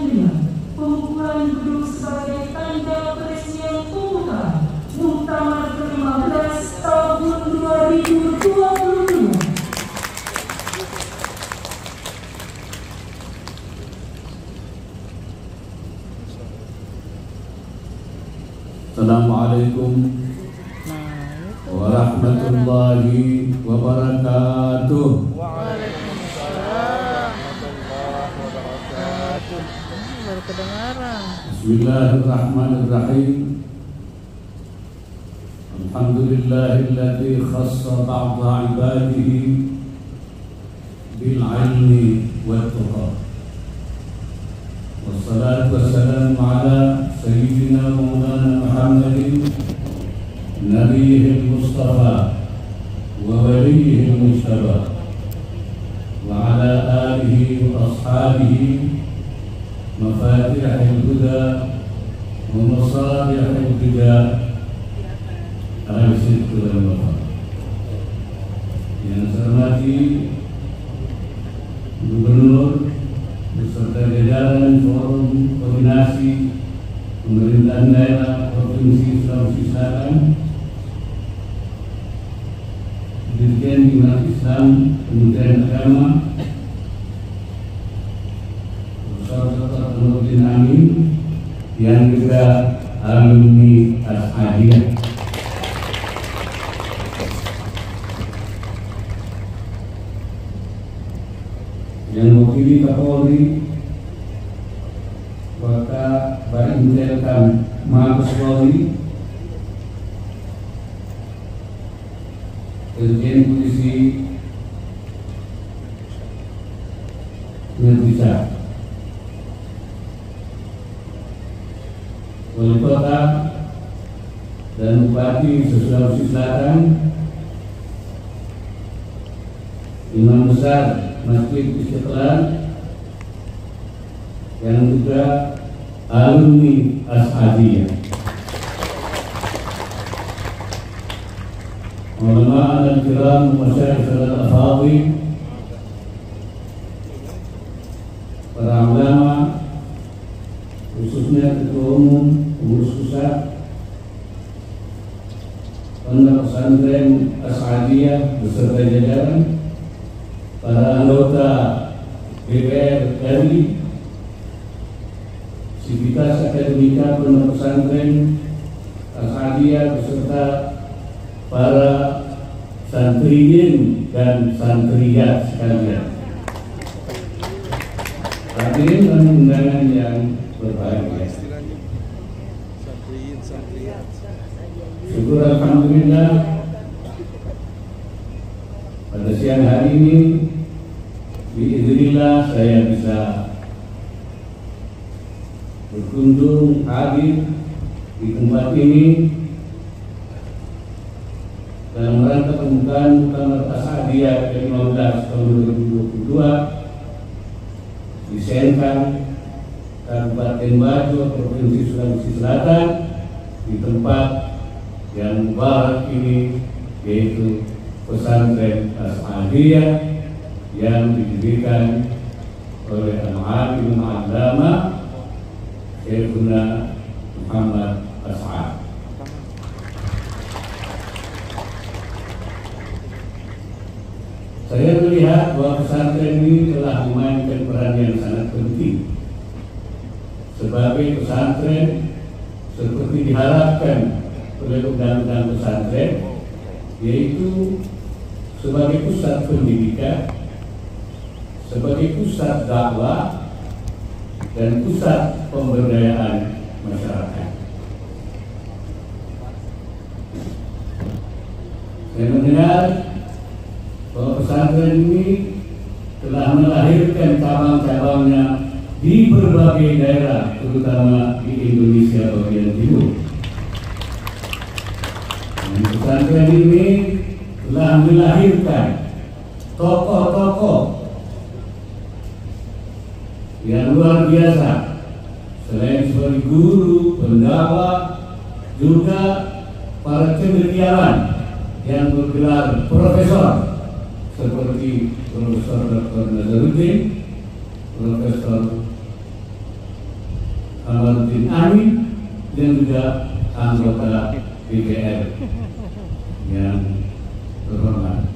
dengan pengukuran gedung sebagai tanda peresmian pembukaan Muktamar ke-15 tahun 2022. Assalamualaikum warahmatullahi wabarakatuh. Waalaikumsalam warahmatullahi wabarakatuh. Baru kedengaran. Bismillahirrahmanirrahim. Alhamdulillahilladzi khassa ba'da ibadihi bil 'ilmi wat tuqa. Wassalatu wassalamu ala sayyidina Maulana Muhammadin nabiyil mustafa wa waliyil mujtaba wa ala alihi wa ashabihi mafatihil huda wa masalihil huda al-sidq wal wafa. Yang saya hormati Gubernur beserta jajaran Forum Koordinasi Pemerintahan Daerah Provinsi Sulawesi Selatan, Dirjen Umat Islam Kementerian Agama, Profesor Dr. Nurdin Amin, yang juga alumni As-Adiyah. Yang mewakili Kapolri, Bapak Barintelkam Mabes Polri, Irjen Polisi Nurdin, Wali Kota dan Bupati Sulawesi Selatan, Imam Besar Masjid Istiqlal, yang juga alumni As-Adiyah, ulama dan kiram masyayikh al-afadhil, para ulama, khususnya Ketua Umum Pengurus Pusat Pondok Pesantren As-Adiyah beserta jajaran, para anggota DPR RI, Sivitas Akademika Pondok Pesantren As-Adiyah beserta para santriyin dan santriyat sekalian. Hadirin dan undangan yang berbahagia. Syukur alhamdulillah pada siang hari ini biiznillah saya bisa berkunjung hadir di tempat ini dalam rangka pembukaan Muktamar As-Adiyah ke-15 tahun 2022 di Sengkang, Kabupaten Bajo, Provinsi Sulawesi Selatan, di tempat yang mubarak ini, yaitu Pesantren As-Adiyah yang didirikan oleh Al-Alim Al-Allama Syekhuna Muhammad As'ad. Saya melihat bahwa pesantren ini telah memainkan peran yang sangat penting sebagai pesantren seperti diharapkan oleh undang-undang pesantren, yaitu sebagai pusat pendidikan, sebagai pusat dakwah dan pusat pemberdayaan masyarakat. Saya mendengar bahwa pesantren ini telah melahirkan cabang-cabangnya di berbagai daerah, terutama di Indonesia bagian timur. Dan pesantren ini telah melahirkan tokoh-tokoh yang luar biasa, selain sebagai guru, pendakwah, juga para cendekiawan yang bergelar profesor seperti Profesor Dr. Nazaruddin, Profesor Kamarudin Amin dan juga anggota DPR yang terhormat.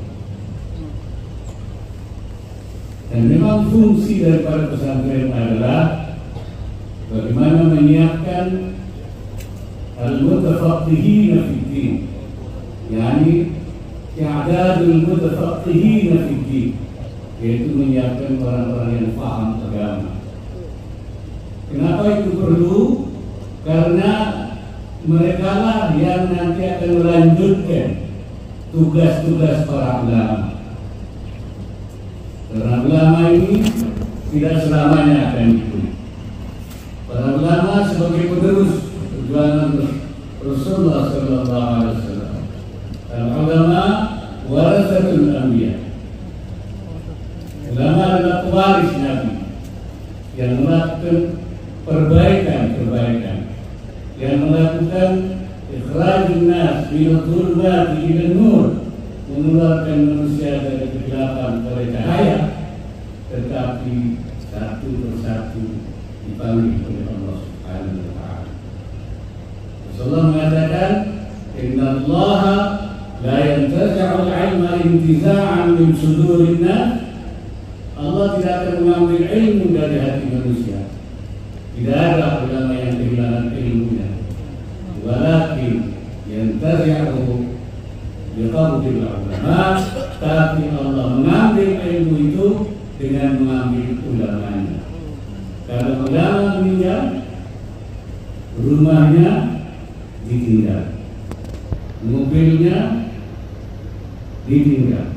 Dan memang fungsi daripada pesantren adalah bagaimana menyiapkan al-mutafaqihina fid din, yakni i'dadul mutafaqihina fid din, yaitu menyiapkan orang-orang yang paham agama. Kenapa itu perlu? Karena mereka lah yang nanti akan melanjutkan tugas-tugas para ulama. Para ulama ini tidak selamanya akan hidup. Para ulama sebagai penerus perjuangan Rasulullah SAW. Al-ulama warasatul anbiya. Ulama adalah pewaris Nabi yang melakukan perbaikan, yang melakukan ikhrajun nas minal dhulumati ilan nur, mengeluarkan manusia dari kegelapan pada cahaya, tetapi satu persatu dipanggil oleh Allah Subhanahu wa Ta'ala. Rasulullah mengatakan, "Inna Allah la yantazi'u al-'ilma intiza'an min sudurin nas." Allah tidak akan mengambil ilmu dari hati manusia. Tidak ada ulama yang kehilangan ilmunya. Walakin yantazi'u biqabdil ulama, tapi Allah mengambil ilmu itu dengan mengambil ulamanya. Kalau ulama meninggal, rumahnya ditinggal, mobilnya ditinggal,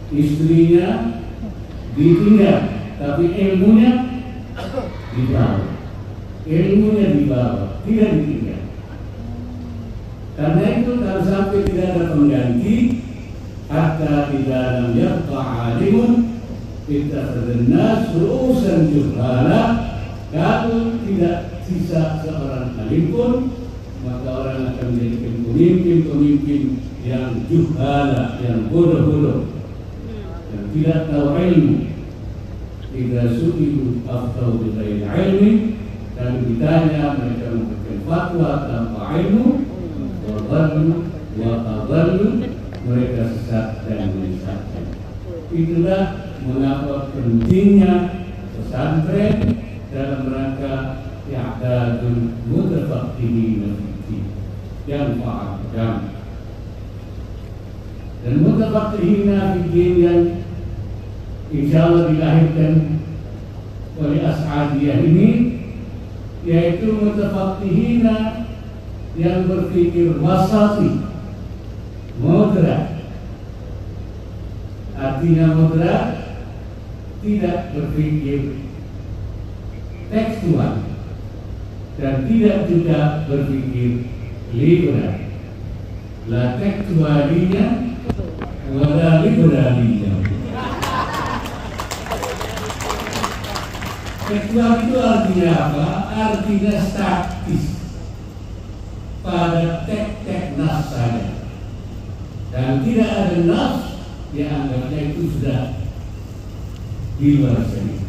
istrinya ditinggal, tapi ilmunya dibawa. Ilmunya dibawa, tidak ditinggal. Karena itu kalau sampai tidak ada pengganti, hatta tidak lam yabqa alimun ittakhadhan nas ru'usan juhala, kalau tidak sisa seorang alim pun, maka orang akan menjadi pemimpin-pemimpin yang juhala, yang bodoh-bodoh, yang tidak tahu ilmu. Idza su'ilu aftau bi ghairi ilmi, kalau ditanya mereka memberikan fatwa tanpa ilmu. Mereka sesat dan menyesatkan. Itulah mengapa pentingnya pesantren dalam rangka i'dadul mutafaqihina fiddin, yang paham agama. Dan mutafaqihina fiddin yang insyaallah dilahirkan oleh As'adiyah ini, yaitu mutafaqihina yang berpikir wasati, moderat. Artinya moderat, tidak berpikir tekstual dan tidak juga berpikir liberal. La tekstualinya wala liberalinya. Tekstual itu artinya apa? Artinya statis, pada tek-tek nas saja, dan tidak ada nas dianggapnya itu sudah di luar syariat.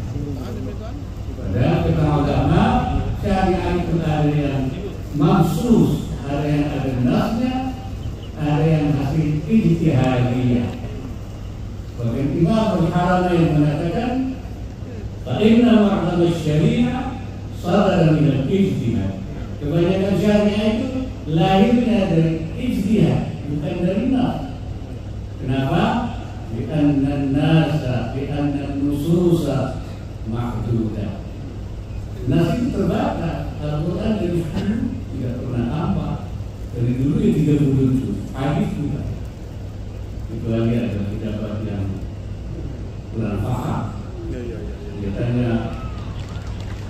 Padahal kita agama syariat itu ada yang maksus, ada yang ada nasnya, ada yang hasil ijtihadiyah. Bahkan Imam Al-Haramain mengatakan, fa inna ma'zam asy-syari'ah sadara min al-ijtihad. Kebanyakan syariat itu lahirnya dari ijtihad, bukan dari nas. Kenapa? Li'anna nasa, li'anna nususa mahdudah. Nas itu terbatas. Al-Quran dari dulu tidak pernah tampak. Dari dulu ya 30 juz. Hadis juga. Kecuali ada pejabat yang kurang paham. Biasanya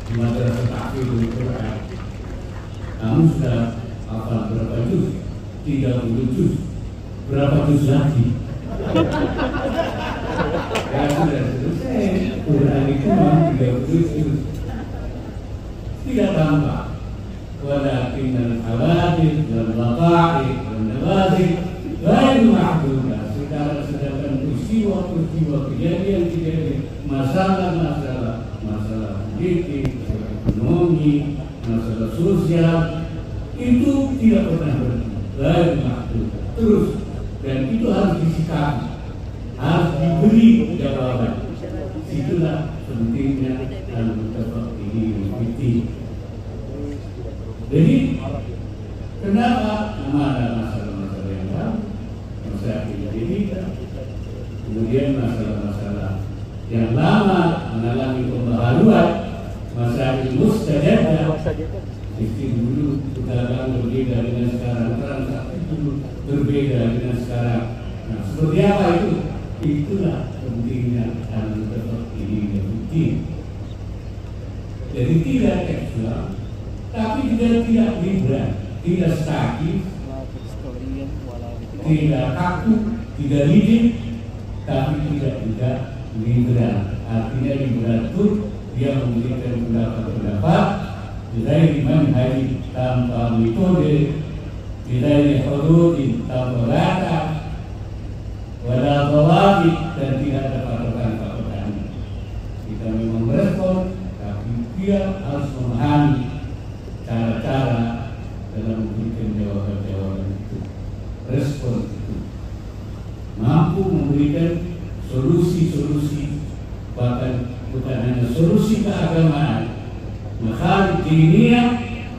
di madrasah tahfidzul Quran, kamu sudah hafal berapa juz? 30 juz. Berapa juz lagi? Ya sudah selesai. Quran itu memang 30 juz. Tidak tampak. Walakin al-hawadith wal waqa'i wal nawazil ghairu mahdudah. Sedangkan peristiwa-peristiwa kejadian-kejadian, masalah politik, ekonomi, masalah sosial, itu tidak pernah berhenti, lagi waktu terus, dan itu harus disikapi, harus diberi jawaban. Itulah pentingnya al-mutafaqqihin fiddin. Jadi kenapa ada masalah-masalah yang lain, masalah pendidikan, kemudian masalah-masalah yang lama mengalami pembaharuan, masalah mustajadah. Sistem dulu pedagang berbeda dengan sekarang, transaksi dulu berbeda dengan sekarang. Nah, seperti apa itu? Itulah pentingnya al-mutafaqqihin fiddin. Jadi tidak tekstual, tapi juga tidak liberal, tidak statis, tidak kaku, tidak rigid, tapi tidak juga liberal. Artinya liberal itu dia memberikan pendapat-pendapat dari manhaj tanpa metode, dari hudud tanpa batas, wala dhawabit, dan tidak ada patokan-patokan. Kita memang merespon, tapi dia harus memahami cara-cara dalam memberikan jawaban-jawaban itu, respon itu, mampu memberikan solusi-solusi, bahkan bukan hanya solusi keagamaan, makharij diniyah,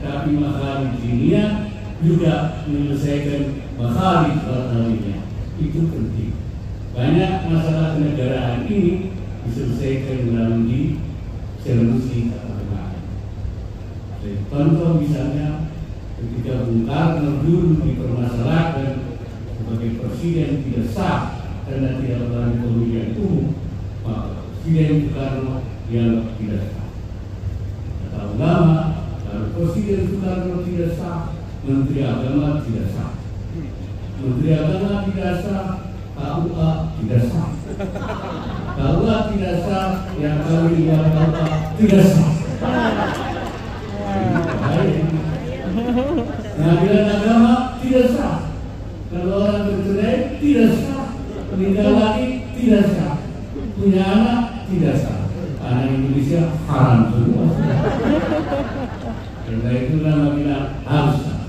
tapi makharij diniyah juga menyelesaikan makharij batiniyah. Itu penting. Banyak masalah kenegaraan ini diselesaikan melalui solusi keagamaan. Contoh misalnya ketika Bung Karno dulu dipermasalahkan sebagai presiden tidak sah karena tidak melalui pemilihan umum, maka Presiden Soekarno dianggap tidak sah. Kata ulama, kalau Presiden Soekarno tidak sah, Menteri Agama tidak sah. Menteri Agama tidak sah, KUA tidak sah. KUA tidak sah, yang kawin luar KUA tidak sah. Pengadilan agama tidak sah. Kalau orang bercerai tidak sah. Meninggal lagi tidak sah. Punya anak tidak sah. Anak Indonesia haram semua. Karena itu nama bilang harus sah.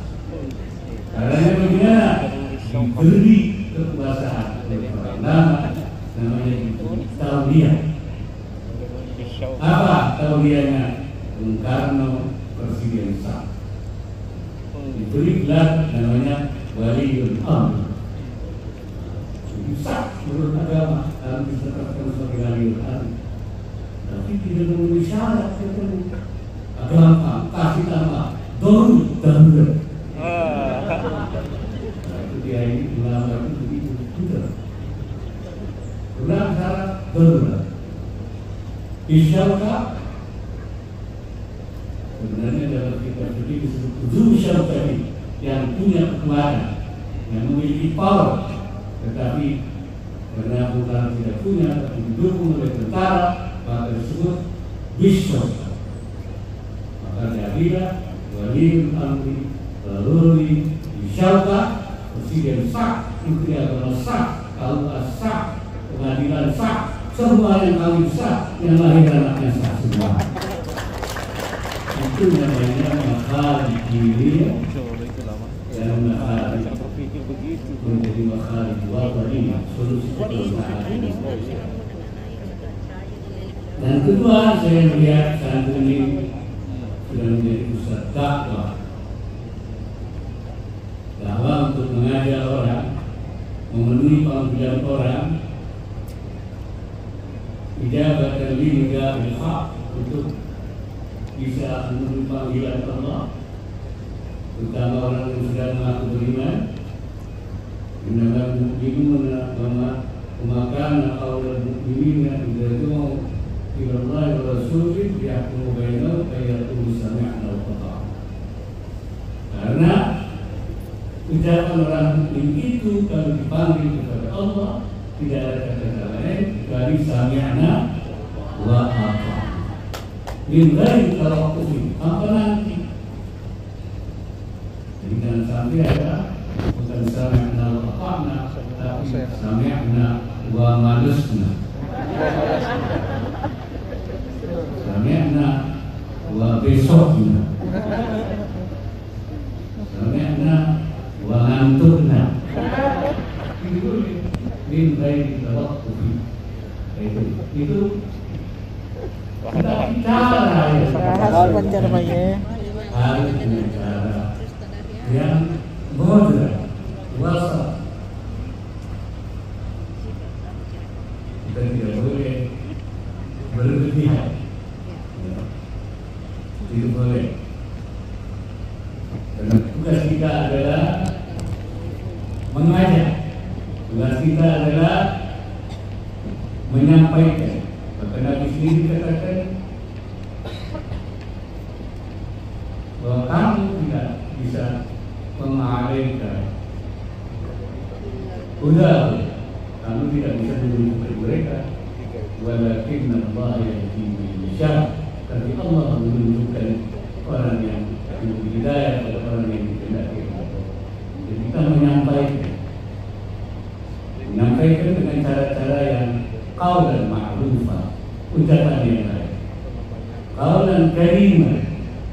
Caranya bagaimana? Diberi kekuasaan oleh orang lama, namanya tauliyah. Apa tauliyahnya? Bung Karno presiden sah. Diberi gelar namanya Waliul Amr. Sah menurut agama harus ditetapkan sebagai Waliul Amr. Tapi tidak memenuhi syarat tertentu. Agama kasih nama darurat. Itu dia ini ulama itu begitu sudah. Ulang syarat darurat. Isyauka sebenarnya dalam kitab suci disebut tujuh syauka yang punya kekuatan, yang memiliki power, tetapi karena bukan tidak punya, tapi didukung oleh tentara, maka disebut bisyauka. Maka jadilah Waliul Amri, Laluri, bisyauka, presiden sah, menteri agama sah, KUA sah, pengadilan sah, semua yang kawin sah, yang lahir anaknya sah semua. Itu namanya makharij diniyah dan makharij menjadi makharij batiniyah, solusi keagamaan. Dan kedua, saya melihat saat ini sudah menjadi pusat dakwah untuk mengajar orang, memenuhi panggilan orang, ijabatan lillahi bil haq, untuk bisa memenuhi panggilan Allah, terutama orang yang sudah mengaku beriman. Innamal mu'minuna wa kana qaulul mu'minina idza du'u ila Allah wa rasulih yahkumu bainahum fayaqulu sami'na wa ata'na. Karena ucapan orang mukmin itu kalau dipanggil kepada Allah tidak ada kata lain kecuali sami'na wa ata'na. Min ghairi taraqqub, apa nanti? Jadi jangan sampai ada bukan sami'na wa ata'na, tapi sami'na wa malasna. Sami'na Wah besok na. Soalnya na, wah ngantuk na. Itu baik waktu itu kita bicara ya. Harus dengan cara yang moderat, wasat. Kita tidak boleh berlebihan. Tidak boleh. Karena tugas kita adalah mengajak. Tugas kita adalah menyampaikan. Maka Nabi sendiri katakan bahwa kamu tidak bisa mengalihkan kamu tidak bisa menunjukkan mereka, walakinna Allah yahdi man yasha, tapi Allah menunjukkan orang yang diberi hidayah pada orang yang dikehendaki. Jadi kita menyampaikan dengan cara-cara yang qaulan ma'rufah, ucapan yang baik, qaulan karimah,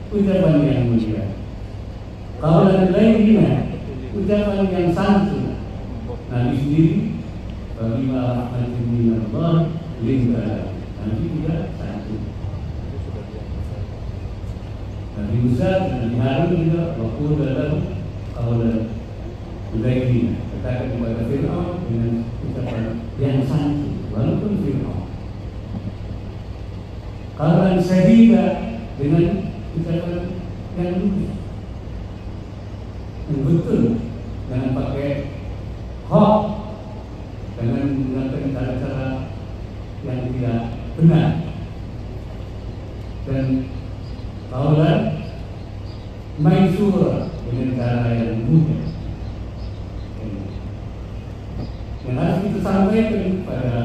ucapan yang mulia, qaulan layyinah, ucapan yang santun. Nabi sendiri bima rahmatin minallah linta, Nabi juga santun. Nabi Musa dan Nabi Harun juga waktu dalam qaulan layyinah, katakan kepada Fir'aun dengan ucapan yang santun, walaupun Fir'aun. Qaulan sadida dengan ucapan yang lurus, yang betul, jangan pakai hoax, jangan menggunakan cara-cara yang tidak benar, dan qaulan maisura dengan cara yang mudah. Yang harus kita sampaikan kepada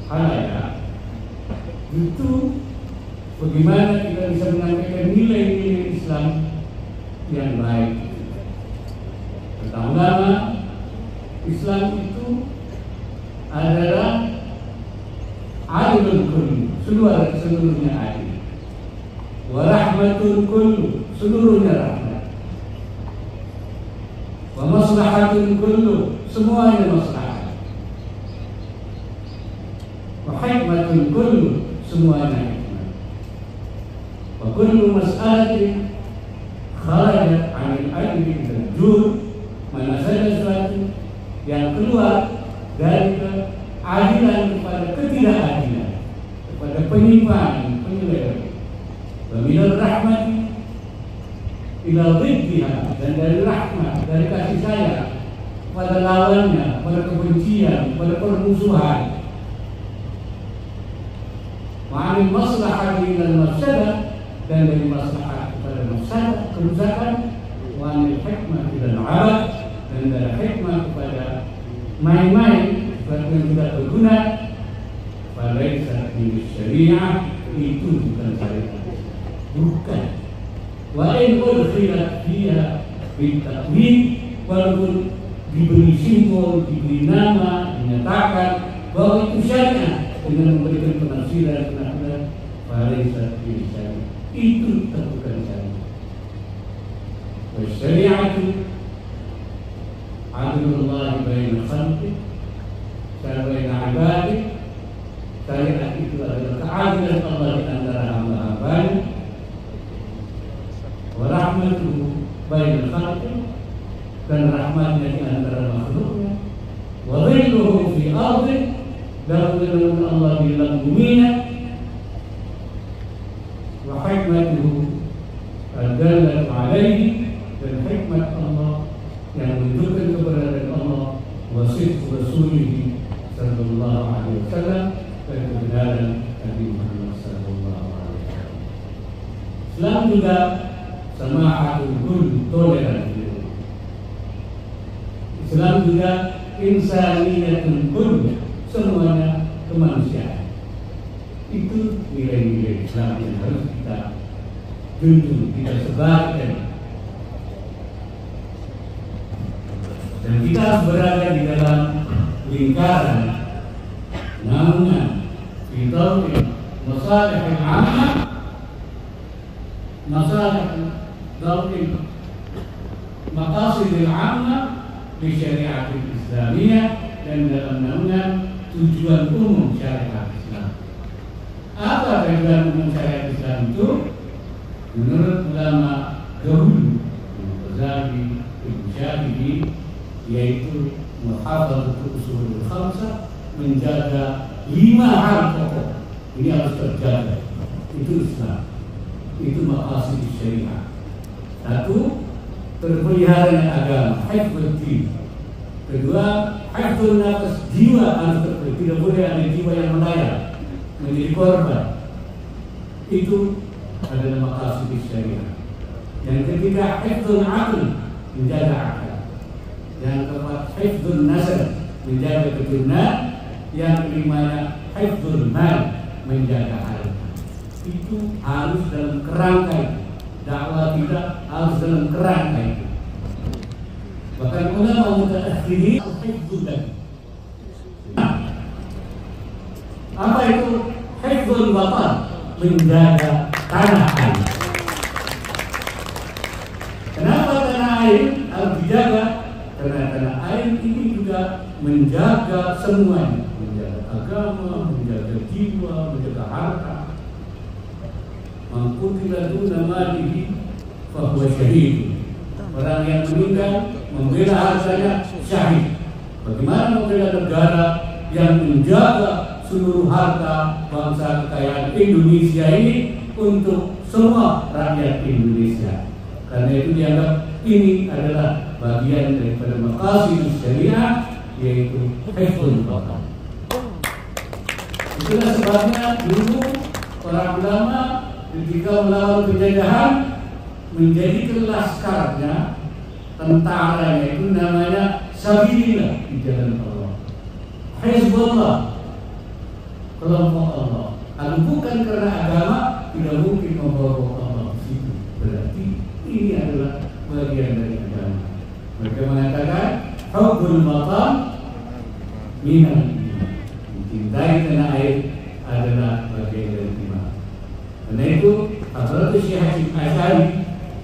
halayak itu bagaimana kita bisa menyampaikan nilai-nilai Islam yang baik. Pertama, Islam itu adalah adilul kullu, seluruhnya adil. Wa rahmatul kullu, seluruhnya rahmat. Wa maslahatul kullu, semuanya maslahat. Wa hikmatul kullu, semuanya hikmah. Wa kullu mas'alatin kharajat 'anil adli wal jur, mana saja sesuatu yang keluar dari keadilan kepada ketidakadilan, kepada penyimpangan, penyelewengan. Wa minal rahmati ila dhiddiha, dan dari rahmat, dari kasih sayang pada lawannya, pada kebencian, pada permusuhan. Ma'anil maslahati ilal mafsadah, dan dari maslahat kepada mafsadah, kerusakan. Wa'anil hikmah ilal abad, dan dari hikmah kepada main-main, sesuatu yang tidak berguna. Falaisa min syariah, itu bukan syariat, bukan. Wa in udkhilat fiha bitakwid, walaupun diberi simbol, diberi nama, dinyatakan bahwa itu syariat dengan memberikan penafsiran, falaisa min syariah, itu bukan syariat. Wa syariatu adilullah baina khalqih, baina ibadih. Syariat itu adalah keadilan Allah di antara hamba-hambanya. Wa rahmatuhu baina khalqih, dan rahmatnya di antara makhluknya. Wa dhilluhu fi ardih, dan kebenaran Allah di dalam buminya. Wa hikmatuhu ad-dallatu alaihi, dan hikmat Allah yang menunjukkan keberadaan Allah. Wa sidqu rasulihi sallallahu alaihi wasallam, dan kebenaran Nabi Muhammad sallallahu alaihi wasallam. Islam juga samahatul kull, toleransi. Islam juga insaniyatul kull, semuanya kemanusiaan. Itu nilai-nilai Islam yang harus kita junjung, kita sebarkan. Dan kita harus berada di dalam lingkaran naungan fitautin masalihil ammah, masalah dalam maqasidil ammah di syariat Islamiyah dan dalam naungan tujuan umum syariat Islam. Apa tujuan umum syariat Islam itu? Menurut ulama dahulu, Ghazali, Ibnu Syafi'i, yaitu muhafadzatul ushul khamsah, menjaga 5 hal pokok. Ini harus terjaga. Itu Islam. Itu maqasid syariah. 1, terpeliharanya agama, hifdzul din. 2, hifdzun nafs, jiwa harus terpelihara. Tidak boleh ada jiwa yang melayang, menjadi korban. Itu adalah maqasid syariah. Yang ketiga, hifdzul aql, menjaga akal. Yang keempat, hifdzun nasab, menjaga keturunan. Yang kelimanya, hifdzul mal, menjaga harta. Itu harus dalam kerangka itu. Dakwah kita harus dalam kerangka itu. Bahkan ulama mutaakhirin hifdzul. Apa itu hifdzul watan? Menjaga tanah air. Kenapa tanah air harus dijaga? Karena tanah air ini juga menjaga semuanya, menjaga agama, menjaga jiwa, menjaga harta. Man qutila duna malihi fa huwa syahid. Orang yang meninggal membela hartanya syahid. Bagaimana membela negara yang menjaga seluruh harta bangsa kekayaan Indonesia ini untuk semua rakyat Indonesia? Karena itu dianggap ini adalah bagian daripada maqasid syariah, yaitu hifdzul watan. Itulah sebabnya dulu para ulama ketika melawan penjajahan menjadi laskarnya, tentaranya itu namanya sabilillah, di jalan Allah, Hizbullah, kelompok Allah. Kalau bukan karena agama, tidak mungkin membawa Allah di situ. Berarti ini adalah bagian dari agama. Mereka mengatakan hubbul watan minal iman. Mencintai tanah air adalah bagian dari iman. Karena itu Hadratus Syekh Hasyim Asy'ari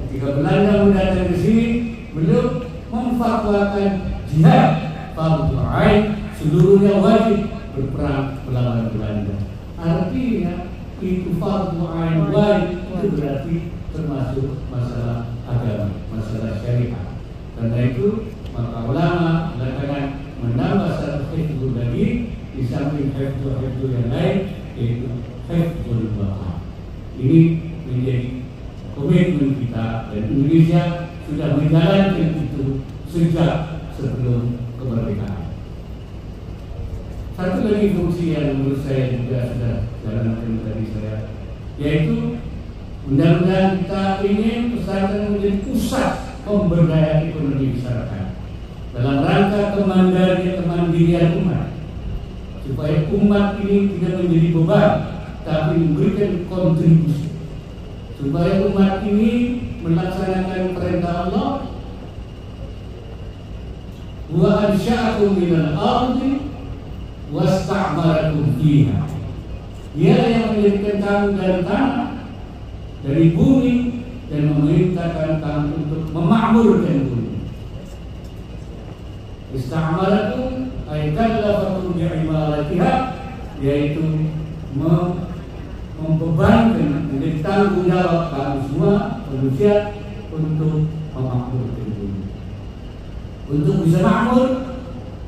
ketika Belanda mendatang ke sini, beliau memfatwakan jihad fardhu ain, seluruhnya wajib berperang melawan Belanda. Artinya itu fardhu ain wajib, itu berarti termasuk masalah agama, masalah syariah. Karena itu maka ulama mengatakan menambah satu hifdzul lagi di samping hifdzul yang lain, yaitu hifdzul watan. Ini menjadi komitmen kita, dan Indonesia sudah menjalankan itu sejak sebelum kemerdekaan. Satu lagi fungsi yang menurut saya juga sudah jalankan tadi saya, yaitu mudah-mudahan kita ingin pesantren menjadi pusat pemberdayaan ekonomi masyarakat dalam rangka kemandirian umat, supaya umat ini tidak menjadi beban tapi memberikan kontribusi, supaya umat ini melaksanakan perintah Allah, wa ansha'akum minal ardi wasta'marakum fiha. Dia yang menjadikan kamu dari tanah, dari bumi, dan memerintahkan kamu untuk memakmurkan bumi. Ista'marakum ay kallafakum bi'imaratiha, yaitu membebankan, menjadi tanggung jawab kamu semua manusia untuk memakmurkan bumi. Untuk bisa makmur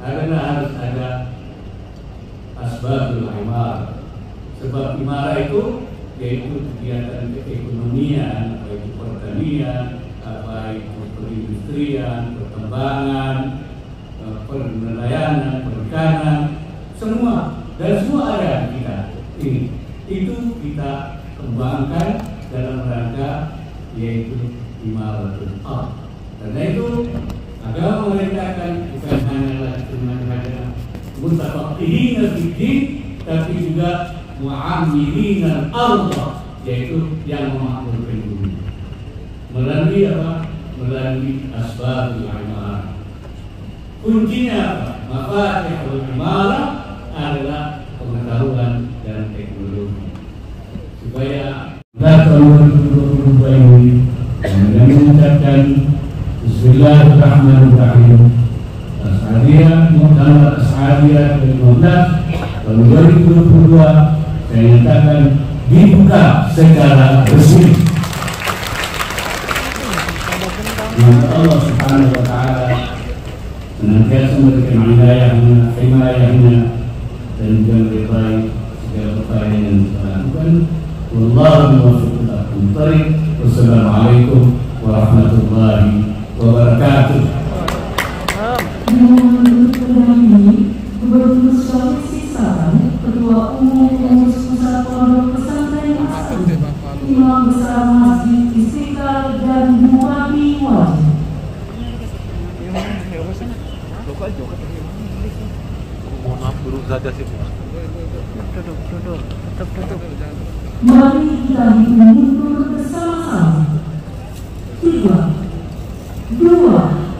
adalah harus ada asbabul imarah. Sebab imarah itu yaitu kegiatan keekonomian, baik itu pertanian, baik itu perindustrian, pertambangan, penelayanan, perikanan, semua, dan semua ada kita ini. Itu kita kembangkan dalam rangka yaitu imaratul ardh. Karena itu agama memerintahkan bukan hanyalah mutafaqihina fid din, tapi juga mu'amilina al-ardh, yaitu yang memakmurkan bumi. Melalui apa? Melalui asbabul imarah. Kuncinya apa? Mafatihul imarah adalah pengetahuan dan teknologi. Supaya 2022 2022 saya nyatakan dibuka secara resmi. Semoga Allah Subhanahu wa Ta'ala senantiasa memberikan hidayahnya dan juga memberikan segala upaya yang kita lakukan. Wallahu muwaffiq ila aqwamit thoriq. Wassalamualaikum warahmatullahi wabarakatuh. Gubernur Sulawesi Selatan, Ketua Umum Pengurus Pusat Pondok Pesantren Asri, Imam Besar Masjid Istiqlal dan Bupati Wajib. Mari kita mundur bersama-sama. 3, 2,